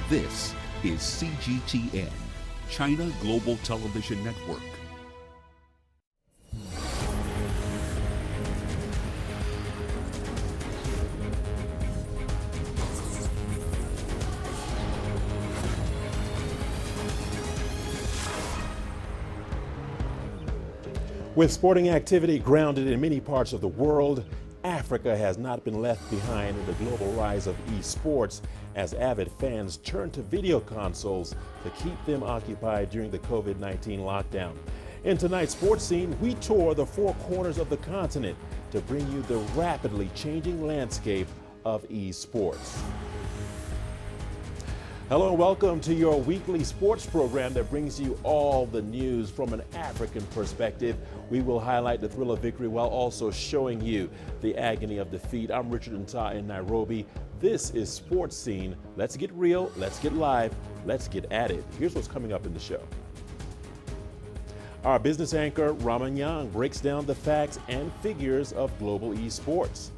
This is CGTN, China Global Television Network. With sporting activity grounded in many parts of the world, Africa has not been left behind in the global rise of esports as avid fans turn to video consoles to keep them occupied during the COVID-19 lockdown. In tonight's sports scene, we tour the four corners of the continent to bring you the rapidly changing landscape of esports. Hello and welcome to your weekly sports program that brings you all the news from an African perspective. We will highlight the thrill of victory while also showing you the agony of defeat. I'm Richard Nta in Nairobi. This is Sports Scene. Let's get real, let's get live, let's get at it. Here's what's coming up in the show. Our business anchor, Raman Yang, breaks down the facts and figures of global esports.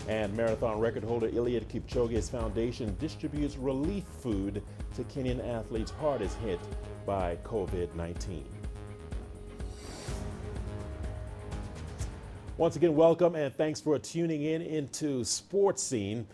And marathon record holder Eliud Kipchoge's foundation distributes relief food to Kenyan athletes hardest hit by COVID-19. Once again, welcome and thanks for tuning in into Sports Scene.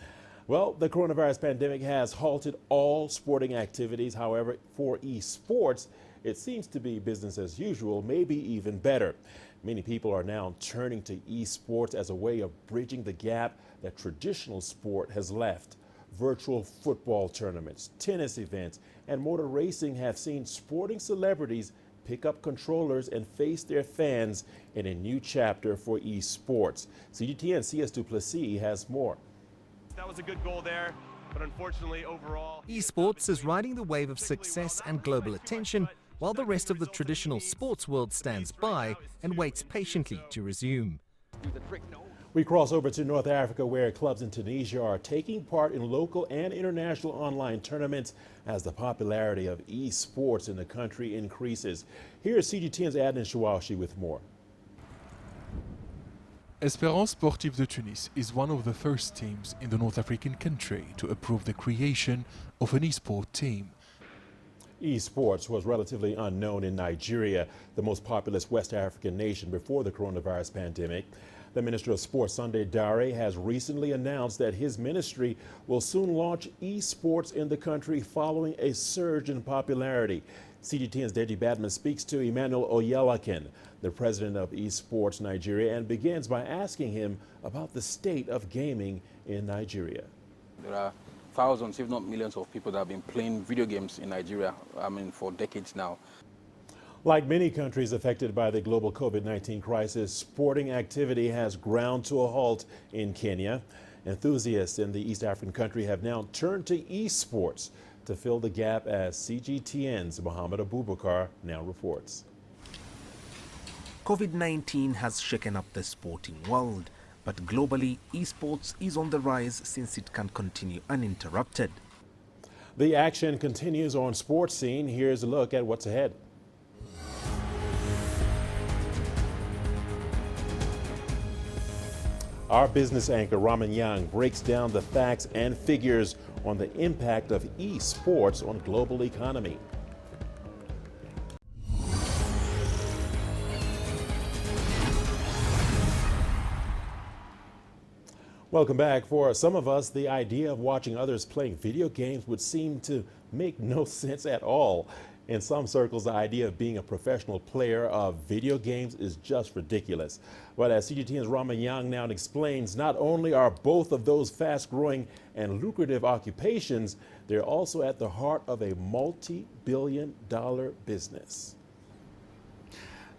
Well, the coronavirus pandemic has halted all sporting activities. However, for esports, it seems to be business as usual, maybe even better. Many people are now turning to esports as a way of bridging the gap that traditional sport has left. Virtual football tournaments, tennis events, and motor racing have seen sporting celebrities pick up controllers and face their fans in a new chapter for esports. CGTN CS Duplessis has more. That was a good goal there, but unfortunately overall... Esports is riding the wave of success and global attention, while the rest of the traditional sports world stands by and waits patiently to resume. We cross over to North Africa, where clubs in Tunisia are taking part in local and international online tournaments as the popularity of esports in the country increases. Here's CGTN's Adnan Shawashi with more. Espérance Sportive de Tunis is one of the first teams in the North African country to approve the creation of an esport team. Esports was relatively unknown in Nigeria, the most populous West African nation before the coronavirus pandemic. The Minister of Sports, Sunday Dare, has recently announced that his ministry will soon launch esports in the country following a surge in popularity. CGTN's Deji Badman speaks to Emmanuel Oyelakin, the president of Esports Nigeria, and begins by asking him about the state of gaming in Nigeria. There are thousands, if not millions, of people that have been playing video games in Nigeria, for decades now. Like many countries affected by the global COVID-19 crisis, sporting activity has ground to a halt in Kenya. Enthusiasts in the East African country have now turned to esports to fill the gap, as CGTN's Mohammed Abubakar now reports. COVID-19 has shaken up the sporting world, but globally, esports is on the rise since it can continue uninterrupted. The action continues on Sports Scene. Here's a look at what's ahead. Our business anchor, Raman Yang, breaks down the facts and figures on the impact of esports on global economy. Welcome back. For some of us, the idea of watching others playing video games would seem to make no sense at all. In some circles, the idea of being a professional player of video games is just ridiculous. But as CGTN's Raman Yang now explains, not only are both of those fast-growing and lucrative occupations, they're also at the heart of a multi-billion-dollar business.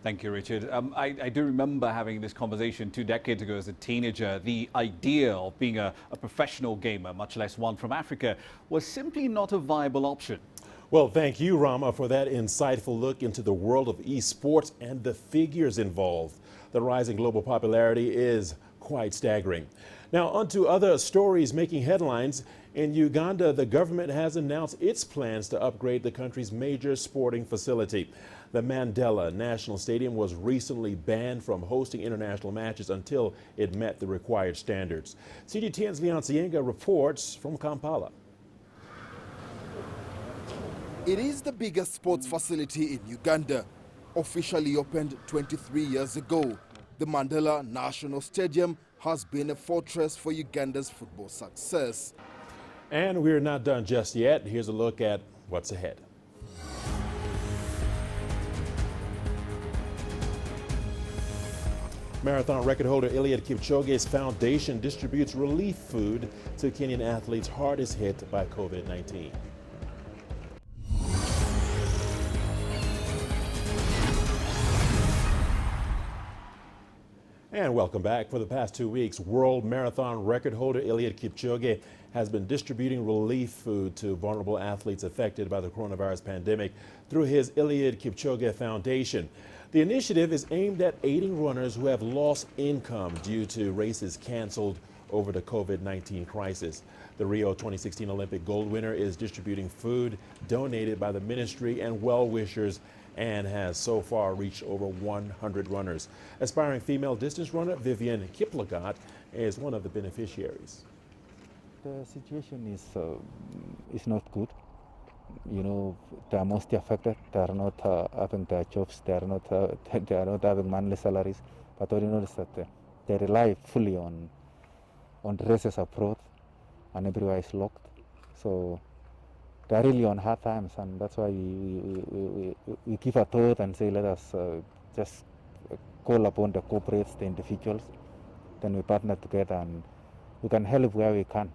Thank you, Richard. I do remember having this conversation 2 decades ago as a teenager. The idea of being a professional gamer, much less one from Africa, was simply not a viable option. Well, thank you, Rama, for that insightful look into the world of esports and the figures involved. The rise in global popularity is quite staggering. Now, on to other stories making headlines. In Uganda, the government has announced its plans to upgrade the country's major sporting facility. The Mandela National Stadium was recently banned from hosting international matches until it met the required standards. CGTN's Leon Sienga reports from Kampala. It is the biggest sports facility in Uganda, officially opened 23 years ago. The Mandela National Stadium has been a fortress for Uganda's football success. And we're not done just yet. Here's a look at what's ahead. Marathon record holder Eliud Kipchoge's foundation distributes relief food to Kenyan athletes hardest hit by COVID-19. And welcome back. For the past 2 weeks, world marathon record holder Eliud Kipchoge has been distributing relief food to vulnerable athletes affected by the coronavirus pandemic through his Eliud Kipchoge Foundation. The initiative is aimed at aiding runners who have lost income due to races canceled over the COVID-19 crisis. The Rio 2016 Olympic gold winner is distributing food donated by the ministry and well-wishers and has so far reached over 100 runners. Aspiring female distance runner Vivian Kiplagat is one of the beneficiaries. The situation is not good. You know, they are mostly affected. They are not having their jobs. They are not having monthly salaries. But what you notice that they rely fully on the races abroad, and everywhere is locked. So they are really on hard times, and that's why we give a thought and say, let us just call upon the corporates, the individuals. Then we partner together and we can help where we can.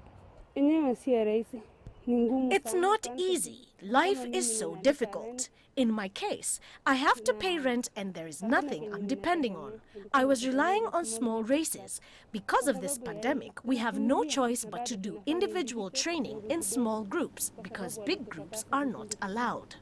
It's not easy. Life is so difficult. In my case, I have to pay rent and there is nothing I'm depending on. I was relying on small races. Because of this pandemic, we have no choice but to do individual training in small groups because big groups are not allowed.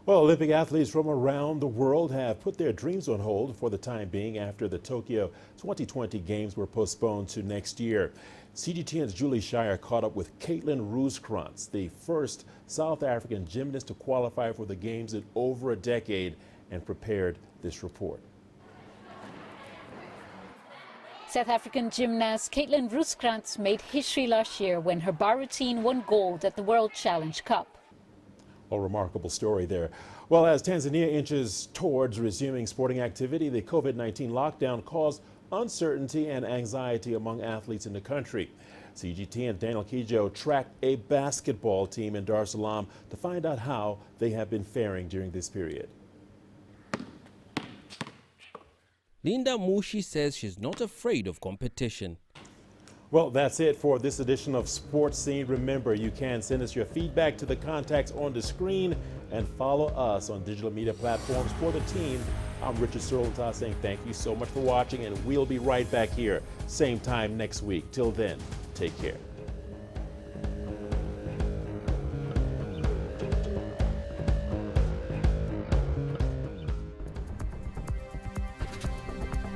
Well, Olympic athletes from around the world have put their dreams on hold for the time being after the Tokyo 2020 Games were postponed to next year. CGTN's Julie Shire caught up with Caitlin Rooskrantz, the first South African gymnast to qualify for the Games in over a decade, and prepared this report. South African gymnast Caitlin Rooskrantz made history last year when her bar routine won gold at the World Challenge Cup. A remarkable story there. Well, as Tanzania inches towards resuming sporting activity, the COVID-19 lockdown caused uncertainty and anxiety among athletes in the country. CGT and Daniel Kijo tracked a basketball team in Dar es Salaam to find out how they have been faring during this period. Linda Mushi says she's not afraid of competition. Well, that's it for this edition of Sports Scene. Remember, you can send us your feedback to the contacts on the screen and follow us on digital media platforms. For the team, I'm Richard Surlata saying thank you so much for watching, and we'll be right back here, same time next week. Till then, take care.